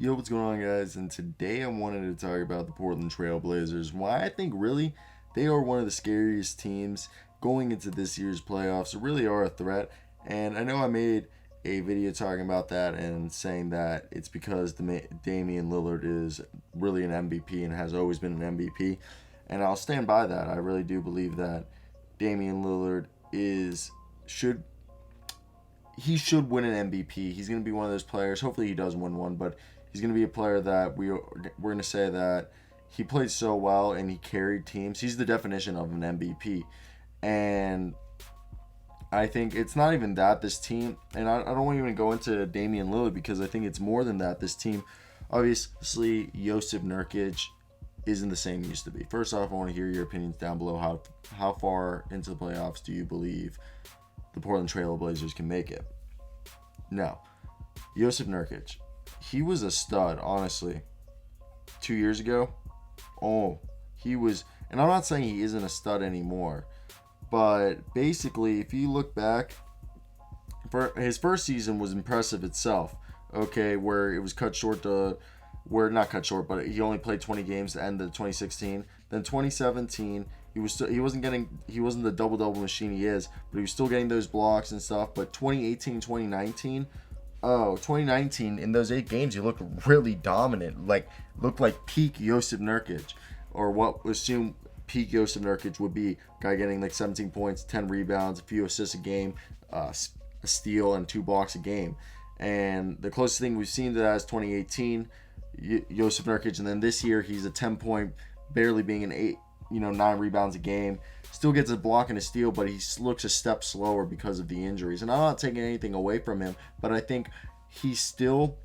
Yo, what's going on, guys? And today I wanted to talk about the Portland Trailblazers. Why I think really they are one of the scariest teams going into this year's playoffs. They really are a threat. And I know I made a video talking about that and saying that it's because Damian Lillard is really an MVP and has always been an MVP. And I'll stand by that. I really do believe that Damian Lillard is should he should win an MVP. He's going to be one of those players. Hopefully, he does win one, but he's going to be a player that we're going to say that he played so well and he carried teams. He's the definition of an MVP, and I think it's not even that this team. And I don't want to even go into Damian Lillard because I think it's more than that. This team, obviously, Josip Nurkic isn't the same he used to be. First off, I want to hear your opinions down below. How far into the playoffs do you believe the Portland Trailblazers can make it? No. Josip Nurkic. He was a stud, honestly. 2 years ago, he was, and I'm not saying he isn't a stud anymore, but basically, if you look back, his first season was impressive itself, okay, where it was cut short not cut short, but he only played 20 games at the end of 2016. Then 2017, he wasn't the double machine he is, but he was still getting those blocks and stuff. But 2018, 2019, 2019 in those 8 games, he looked really dominant, looked like peak Josip Nurkic, or what was assumed peak Josip Nurkic would be. Guy getting like 17 points, 10 rebounds, a few assists a game, a steal, and 2 blocks a game. And the closest thing we've seen to that is 2018. Josip Nurkic, and then this year he's a 10-point, barely being an 9 rebounds a game. Still gets a block and a steal, but he looks a step slower because of the injuries. And I'm not taking anything away from him, but I think he's still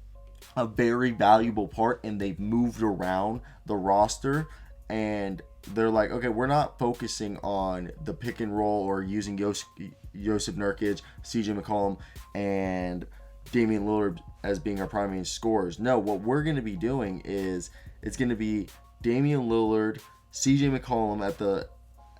a very valuable part, and they've moved around the roster, and they're like, okay, we're not focusing on the pick and roll or using Josip Nurkic, CJ McCollum, and Damian Lillard as being our primary scorers. No, what we're going to be doing is it's going to be Damian Lillard, CJ McCollum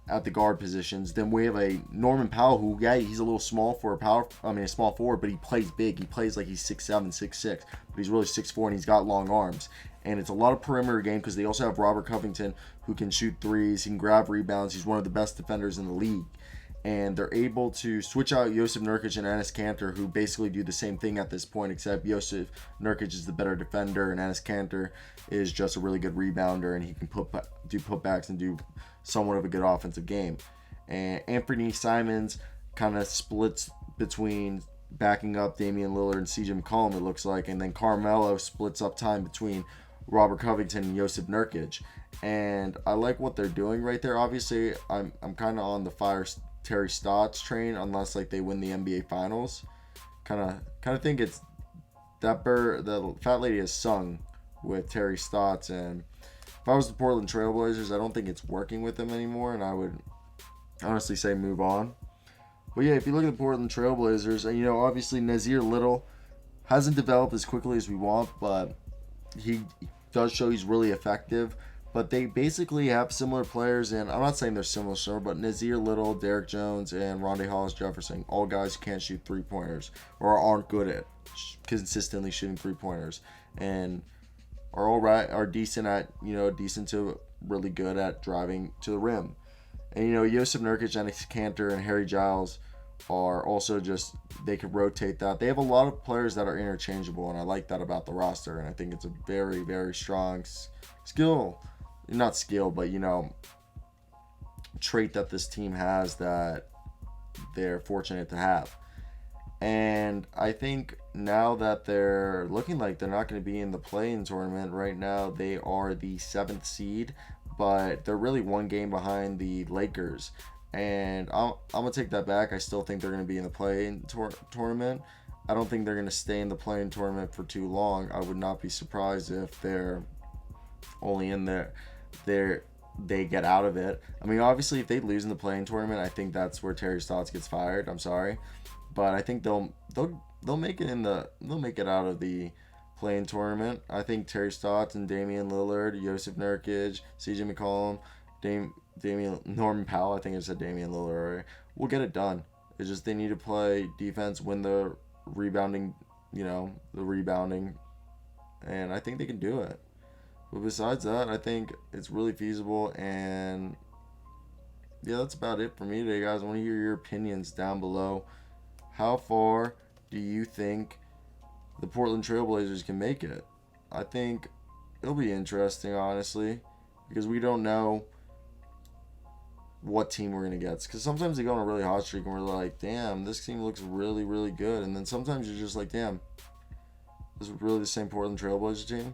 at the guard positions. Then we have a Norman Powell who, he's a little small for a small forward, but he plays big. He plays like he's 6'7", 6'6", but he's really 6'4", and he's got long arms. And it's a lot of perimeter game because they also have Robert Covington who can shoot threes, he can grab rebounds. He's one of the best defenders in the league. And they're able to switch out Josip Nurkic and Enes Kanter, who basically do the same thing at this point, except Josip Nurkic is the better defender, and Enes Kanter is just a really good rebounder, and he can do putbacks and do somewhat of a good offensive game. And Anthony Simons kind of splits between backing up Damian Lillard and CJ McCollum, it looks like, and then Carmelo splits up time between Robert Covington and Josip Nurkic. And I like what they're doing right there. Obviously, I'm kind of on the fire Terry Stotts train, unless they win the NBA Finals. Kind of think it's the fat lady has sung with Terry Stotts, and if I was the Portland Trailblazers, I don't think it's working with them anymore, and I would honestly say move on. But yeah, if you look at the Portland Trailblazers, and obviously Nazir Little hasn't developed as quickly as we want, but he does show he's really effective. But they basically have similar players, and I'm not saying they're similar, but Nazir Little, Derek Jones, and Rondae Hollis-Jefferson, all guys who can't shoot three-pointers or aren't good at consistently shooting three-pointers, and are all right, are decent at, decent to really good at driving to the rim. And, Josip Nurkic, Enes Kanter, and Harry Giles are also just, they could rotate that. They have a lot of players that are interchangeable, and I like that about the roster, and I think it's a very, very strong not skill, but trait that this team has that they're fortunate to have. And I think now that they're looking like they're not going to be in the play-in tournament right now, they are the 7th seed, but they're really one game behind the Lakers. And I'm going to take that back. I still think they're going to be in the play-in tournament. I don't think they're going to stay in the play-in tournament for too long. I would not be surprised if they're only in there. They get out of it. I mean, obviously, if they lose in the play-in tournament, I think that's where Terry Stotts gets fired. I'm sorry, but I think they'll make it out of the play-in tournament. I think Terry Stotts and Damian Lillard, Josip Nurkic, CJ McCollum, Norman Powell. I think I said Damian Lillard. Right? We'll get it done. It's just they need to play defense, win the rebounding, and I think they can do it. But besides that, I think it's really feasible, and yeah, that's about it for me today, guys. I want to hear your opinions down below. How far do you think the Portland Trailblazers can make it? I think it'll be interesting, honestly, because we don't know what team we're going to get. Because sometimes they go on a really hot streak and we're like, damn, this team looks really, really good. And then sometimes you're just like, damn, this is really the same Portland Trailblazers team.